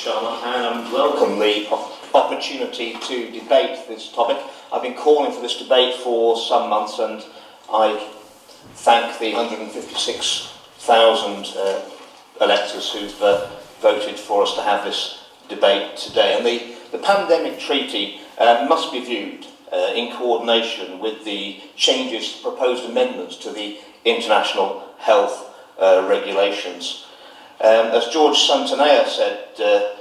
Sharma, and I welcome the opportunity to debate this topic. I've been calling for this debate for some months, and I thank the 156,000 electors who've voted for us to have this debate today. And the pandemic treaty must be viewed in coordination with the changes, proposed amendments to the international health regulations. As George Santanea said, that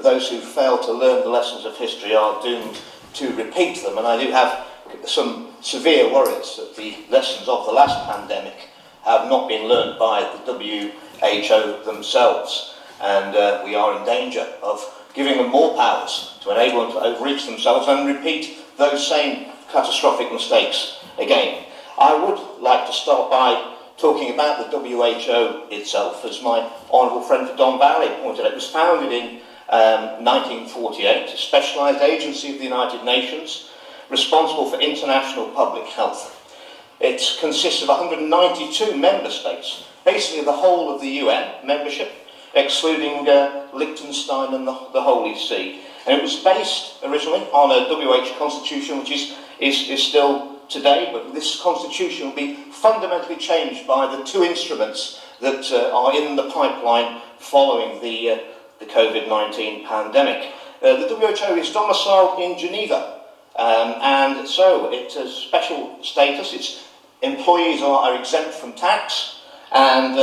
those who fail to learn the lessons of history are doomed to repeat them, and I do have some severe worries that the lessons of the last pandemic have not been learned by the WHO themselves, and we are in danger of giving them more powers to enable them to overreach themselves and repeat those same catastrophic mistakes again. I would like to start by talking about the WHO itself. As my honourable friend Don Valley pointed out, it was founded in 1948, a specialised agency of the United Nations responsible for international public health. It consists of 192 member states, basically the whole of the UN membership, excluding Liechtenstein and the Holy See. And it was based originally on a WHO constitution, which is still today, but this constitution will be fundamentally changed by the two instruments that are in the pipeline following the COVID-19 pandemic. The WHO is domiciled in Geneva, and so it has special status. Its employees are exempt from tax, and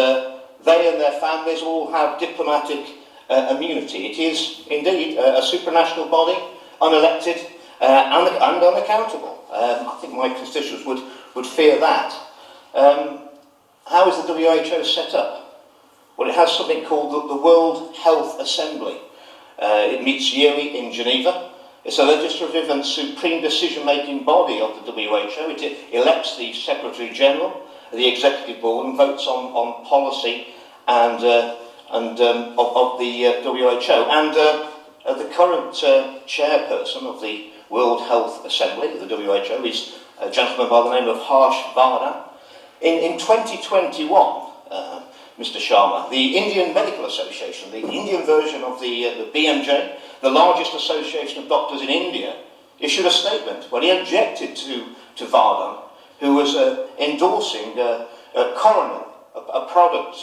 they and their families all have diplomatic immunity. It is indeed a supranational body, unelected and unaccountable. I think my constituents would fear that. How is the WHO set up? Well, it has something called the World Health Assembly. It meets yearly in Geneva. It's a legislative and supreme decision-making body of the WHO. It elects the Secretary General, the Executive Board, and votes on policy and of the WHO. And the current chairperson of the World Health Assembly, the WHO, is a gentleman by the name of Harsh Vardhan. In 2021, Mr. Sharma, the Indian Medical Association, the Indian version of the BMJ, the largest association of doctors in India, issued a statement where he objected to Vardhan, who was endorsing Coronel, a product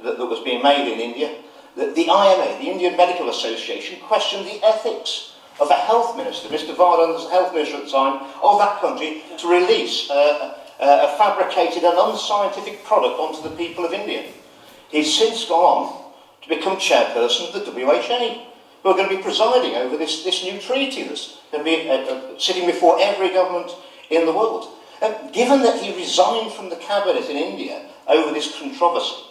that was being made in India. The IMA, the Indian Medical Association, questioned the ethics of a health minister, Mr. Vardhan's health minister at the time, of that country to release a fabricated and unscientific product onto the people of India. He's since gone on to become chairperson of the WHO, who are going to be presiding over this new treaty that's going to be sitting before every government in the world. Given that he resigned from the cabinet in India over this controversy,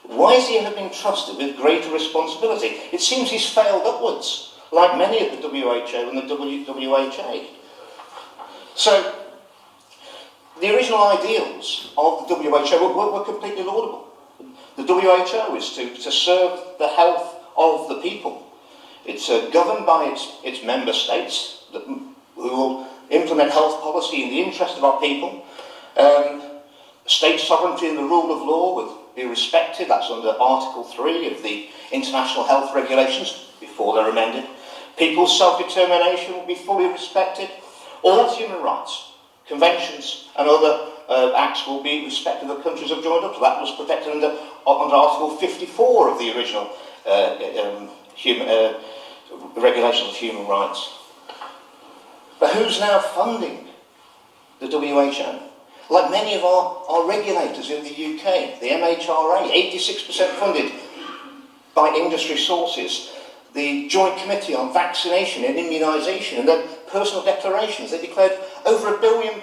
why is he ever being trusted with greater responsibility? It seems he's failed upwards, like many of the WHO and the WHA. So, the original ideals of the WHO were completely laudable. The WHO is to serve the health of the people. It's governed by its member states who will implement health policy in the interest of our people. State sovereignty and the rule of law will be respected. That's under Article 3 of the International Health Regulations, before they're amended. People's self-determination will be fully respected. All human rights, conventions and other acts will be respected that countries have joined up to. That was protected under Article 54 of the original regulations of human rights. But who's now funding the WHO? Like many of our regulators in the UK, the MHRA, 86% funded by industry sources. The Joint Committee on Vaccination and Immunisation, and their personal declarations, they declared over £1 billion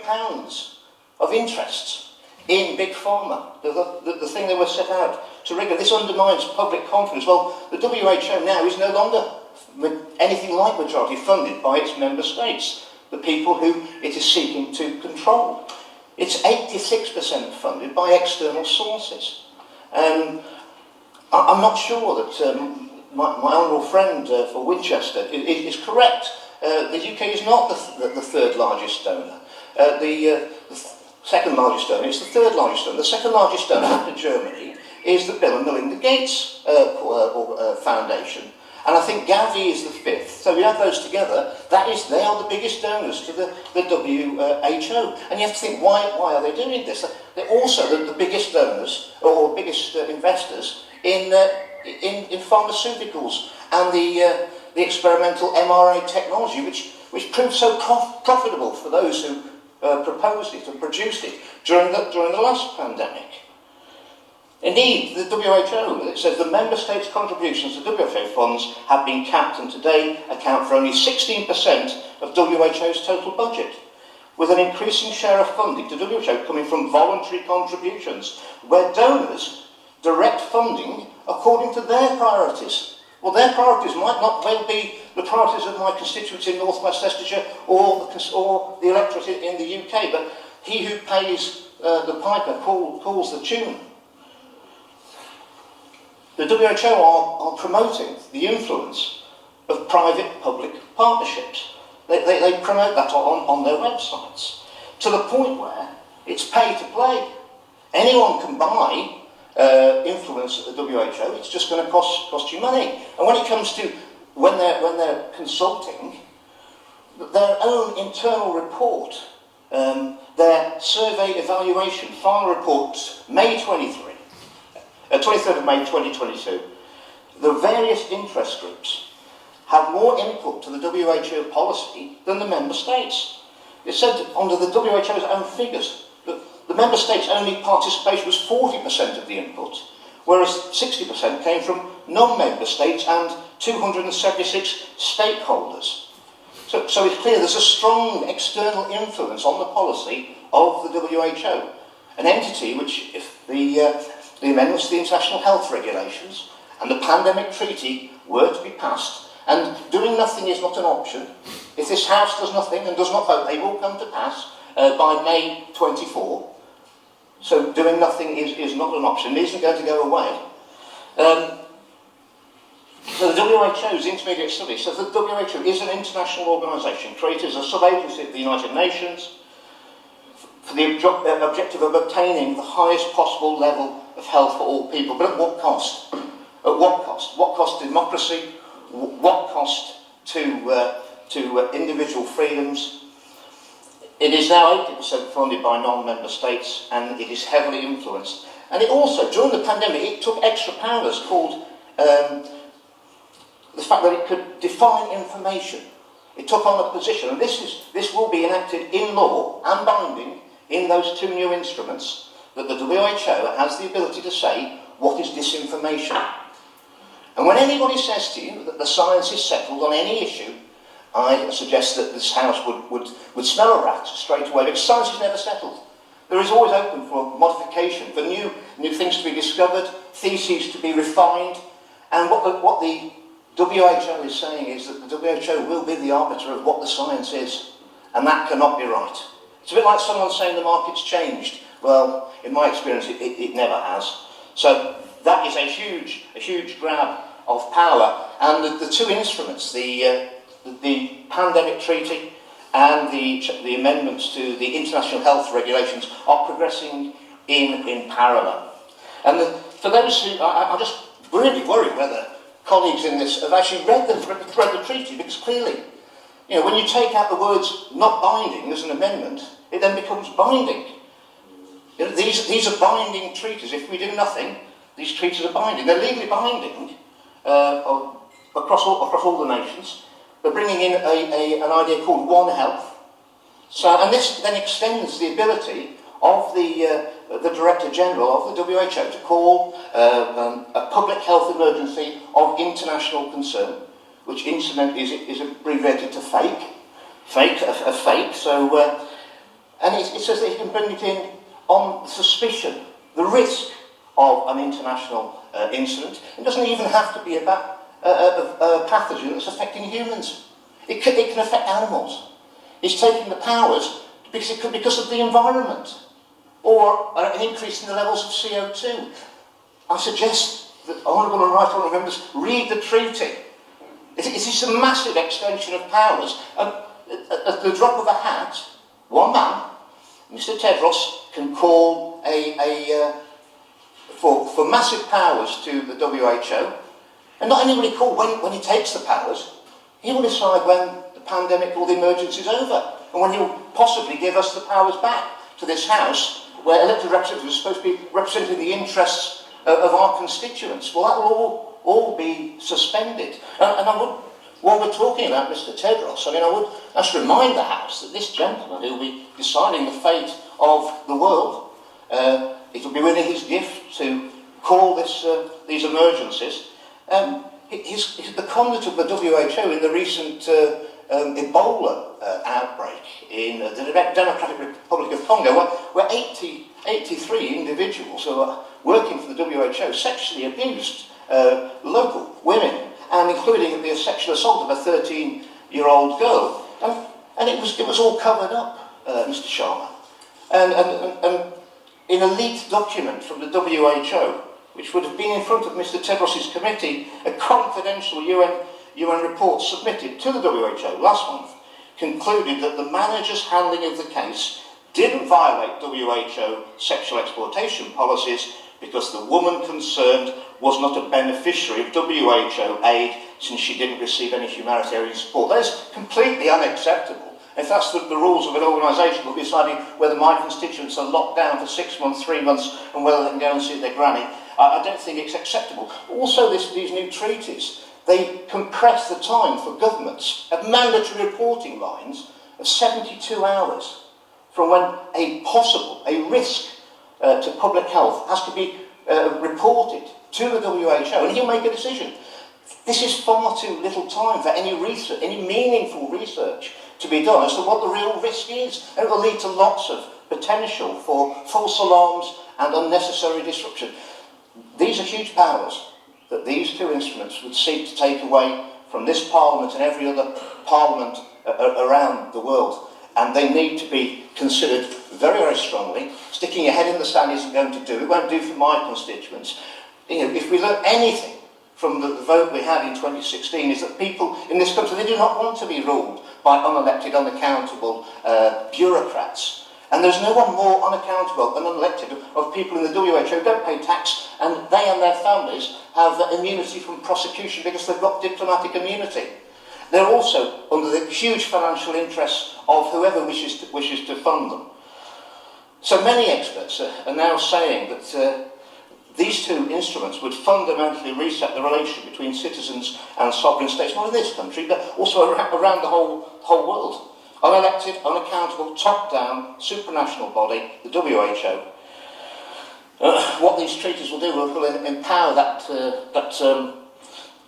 of interests in Big Pharma, the thing they were set out to regulate. This undermines public confidence. Well, the WHO now is no longer anything like majority funded by its member states, the people who it is seeking to control. It's 86% funded by external sources. And I'm not sure that my honourable friend for Winchester is correct. The UK is not the third largest donor. The second largest donor is the third largest donor. The second largest donor after Germany is the Bill and Melinda Gates Foundation. And I think Gavi is the fifth. So you add those together, they are the biggest donors to the WHO. And you have to think, why are they doing this? They're also the biggest donors, or biggest investors in pharmaceuticals and the experimental mRNA technology, which proved so profitable for those who proposed it and produced it during the last pandemic. Indeed, the WHO, it says the member states' contributions to WHO funds have been capped and today account for only 16% of WHO's total budget, with an increasing share of funding to WHO coming from voluntary contributions, where donors direct funding according to their priorities. Well, their priorities might not well be the priorities of my constituents in North West Leicestershire or the electorate in the UK, but he who pays the piper calls the tune. The WHO are promoting the influence of private-public partnerships. They promote that on their websites, to the point where it's pay to play. Anyone can buy influence at the WHO, it's just going to cost you money. And when it comes to when they're consulting, their own internal report, their survey evaluation, final report, May 23rd of May 2022, the various interest groups have more input to the WHO policy than the member states. It said under the WHO's own figures that the member states' only participation was 40% of the input, whereas 60% came from non-member states and 276 stakeholders. So it's clear there's a strong external influence on the policy of the WHO, an entity which, if the amendments to the International Health Regulations and the Pandemic Treaty were to be passed, and doing nothing is not an option. If this House does nothing and does not vote, they will come to pass by May 24. So doing nothing is not an option. It isn't going to go away. So the WHO's intermediate study says that the WHO is an international organisation created as a sub-agency of the United Nations for the objective of obtaining the highest possible level of health for all people. But at what cost? At what cost? What cost to democracy? What cost to individual freedoms? It is now 80% funded by non-member states, and it is heavily influenced. And it also, during the pandemic, it took extra powers called the fact that it could define information. It took on a position, and this will be enacted in law and binding in those two new instruments, that the WHO has the ability to say what is disinformation. And when anybody says to you that the science is settled on any issue, I suggest that this House would smell a rat straight away, because science is never settled. There is always open for modification, for new things to be discovered, theses to be refined, and what the WHO is saying is that the WHO will be the arbiter of what the science is, and that cannot be right. It's a bit like someone saying the market's changed. Well, in my experience, it never has. So that is a huge grab of power, and the two instruments, the Pandemic Treaty and the amendments to the International Health Regulations, are progressing in parallel. And for those who, I just really worry whether colleagues in this have actually read the treaty, because clearly, when you take out the words "not binding" as an amendment, it then becomes binding. These are binding treaties. If we do nothing, these treaties are binding. They're legally binding across all the nations. They're bringing in an idea called One Health. So, and this then extends the ability of the Director General of the WHO to call a public health emergency of international concern, which incidentally is abbreviated to FAKE. FAKE. So, and it says that he can bring it in on suspicion, the risk of an international incident. It doesn't even have to be about a pathogen that's affecting humans. It can affect animals. It's taking the powers because of the environment, or an increase in the levels of CO2. I suggest that Honourable and Right Honourable Members read the treaty. It is a massive extension of powers. And at the drop of a hat, one man, Mr. Tedros, can call for massive powers to the WHO, And not only will he call when he takes the powers, he will decide when the pandemic or the emergency is over, and when he'll possibly give us the powers back to this House, where elected representatives are supposed to be representing the interests of our constituents. Well, that will all be suspended. And I would, while we're talking about Mr. Tedros, I mean, I would just remind the House that this gentleman who will be deciding the fate of the world, it will be within his gift to call these emergencies. The conduct of the WHO in the recent Ebola outbreak in the Democratic Republic of Congo, where 83 individuals who are working for the WHO sexually abused local women, and including the sexual assault of a 13-year-old girl. And it was all covered up, Mr. Sharma. And in a leaked document from the WHO, which would have been in front of Mr. Tedros' committee, a confidential UN report submitted to the WHO last month concluded that the manager's handling of the case didn't violate WHO sexual exploitation policies because the woman concerned was not a beneficiary of WHO aid since she didn't receive any humanitarian support. That is completely unacceptable. If that's the rules of an organisation will be deciding whether my constituents are locked down for 6 months, 3 months, and whether they can go and see their granny, I don't think it's acceptable. Also, these new treaties, they compress the time for governments at mandatory reporting lines of 72 hours from when a risk to public health has to be reported to the WHO, and he'll make a decision. This is far too little time for any research, any meaningful research to be done as to what the real risk is, and it will lead to lots of potential for false alarms and unnecessary disruption. These are huge powers that these two instruments would seek to take away from this Parliament and every other Parliament around the world, and they need to be considered very, very strongly. Sticking your head in the sand isn't going to do. It won't do for my constituents. You know, if we learn anything from the vote we had in 2016, is that people in this country, they do not want to be ruled by unelected, unaccountable bureaucrats. And there's no one more unaccountable and unelected of people in the WHO who don't pay tax, and they and their families have immunity from prosecution because they've got diplomatic immunity. They're also under the huge financial interests of whoever wishes to fund them. So many experts are now saying that these two instruments would fundamentally reset the relationship between citizens and sovereign states, not in this country, but also around the whole world. Unelected, unaccountable, top-down, supranational body, the WHO. What these treaties will do will empower that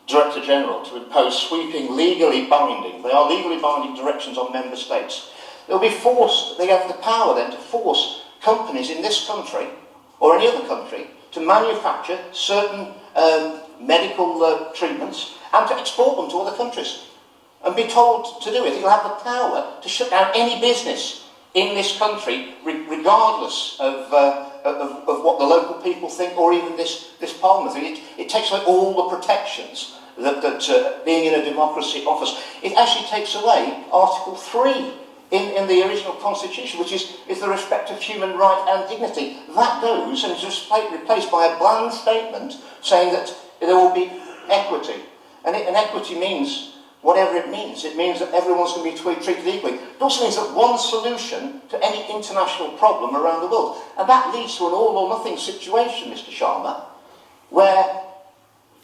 Director General to impose sweeping, legally binding, they are legally binding directions on member states. They have the power then to force companies in this country, or any other country, to manufacture certain medical treatments and to export them to other countries, and be told to do it. He'll have the power to shut down any business in this country, regardless of what the local people think, or even this Parliament think. It takes away all the protections that being in a democracy offers. It actually takes away Article 3 in the original Constitution, which is the respect of human right and dignity. That goes and is replaced by a bland statement saying that there will be equity. And equity means whatever it means. It means that everyone's going to be treated equally. It also means that one solution to any international problem around the world. And that leads to an all or nothing situation, Mr. Sharma, where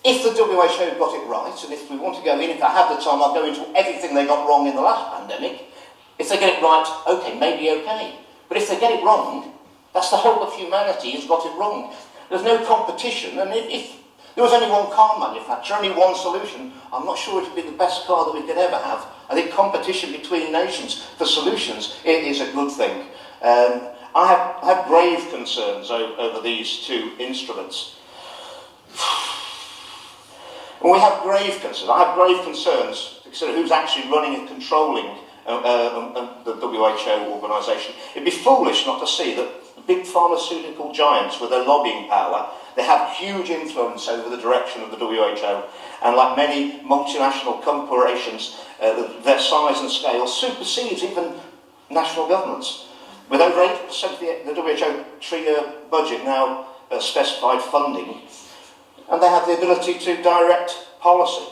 if the WHO got it right, and if we want to go in, if I have the time, I'll go into everything they got wrong in the last pandemic. If they get it right, okay, maybe okay. But if they get it wrong, that's the whole of humanity has got it wrong. There's no competition, and if there was only one car manufacturer, only one solution, I'm not sure it would be the best car that we could ever have. I think competition between nations for solutions is a good thing. I have grave concerns over these two instruments. And we have grave concerns. I have grave concerns to consider who's actually running and controlling the WHO organisation. It'd be foolish not to see that the big pharmaceutical giants with their lobbying power, they have huge influence over the direction of the WHO, and like many multinational corporations, their size and scale supersedes even national governments. With over 8% of the WHO three-year budget now specified funding, and they have the ability to direct policy.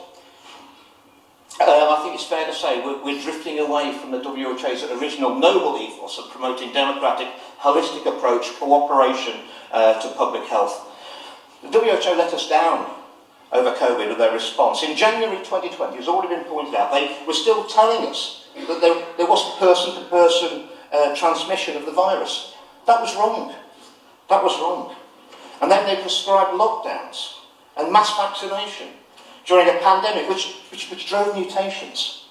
I think it's fair to say we're drifting away from the WHO's original noble ethos of promoting democratic, holistic approach, cooperation to public health. The WHO let us down over COVID with their response. In January 2020, as already been pointed out, they were still telling us that there wasn't person-to-person transmission of the virus. That was wrong. That was wrong. And then they prescribed lockdowns and mass vaccination during a pandemic which drove mutations.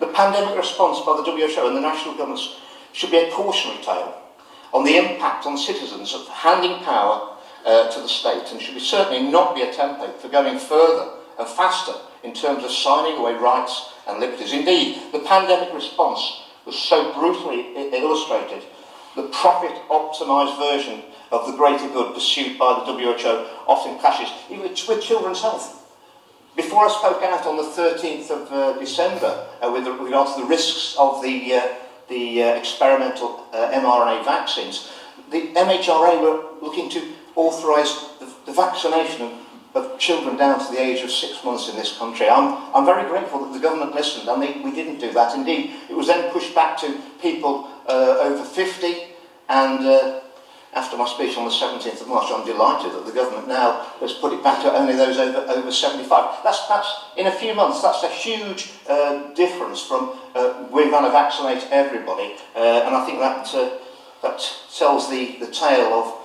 The pandemic response by the WHO and the national governments should be a cautionary tale on the impact on citizens of handing power to the state, and should certainly not be a template for going further and faster in terms of signing away rights and liberties. Indeed, the pandemic response was so brutally illustrated, the profit-optimised version of the greater good pursued by the WHO often clashes even with children's health. Before I spoke out on the 13th of December with regard to the risks of the experimental mRNA vaccines, the MHRA were looking to authorise the vaccination of children down to the age of 6 months in this country. I'm very grateful that the government listened, and we didn't do that. Indeed, it was then pushed back to people over 50, and after my speech on the 17th of March, I'm delighted that the government now has put it back to only those over 75. That's in a few months, that's a huge difference from we're going to vaccinate everybody, and I think that tells the tale of,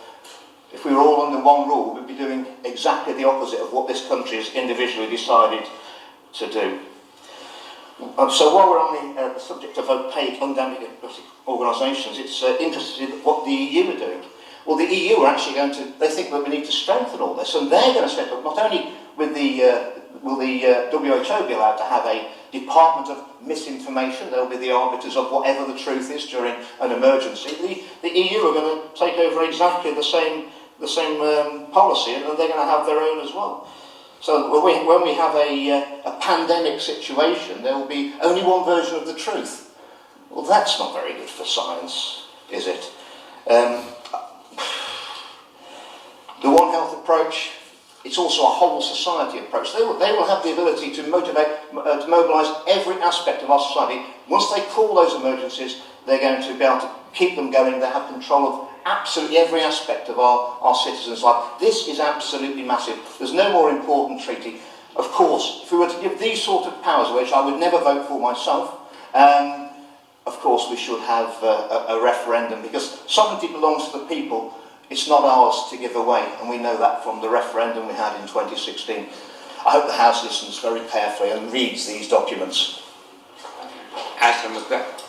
if we were all under one rule, we'd be doing exactly the opposite of what this country has individually decided to do. So while we're on the subject of opaque, undemocratic organisations, it's interesting what the EU are doing. Well, the EU are actually they think that we need to strengthen all this, and they're going to set up, not only will the WHO be allowed to have a department of misinformation, they'll be the arbiters of whatever the truth is during an emergency. The EU are going to take over exactly the same policy, and they're going to have their own as well. So when we have a pandemic situation, there will be only one version of the truth. Well, that's not very good for science, is it? The One Health approach, it's also a whole society approach. They will have the ability to mobilise every aspect of our society. Once they call those emergencies, they're going to be able to keep them going. They have control of absolutely every aspect of our citizens' life. This is absolutely massive. There's no more important treaty. Of course, if we were to give these sort of powers, which I would never vote for myself, of course we should have a referendum, because sovereignty belongs to the people. It's not ours to give away, and we know that from the referendum we had in 2016. I hope the House listens very carefully and reads these documents. Aston Macbeth.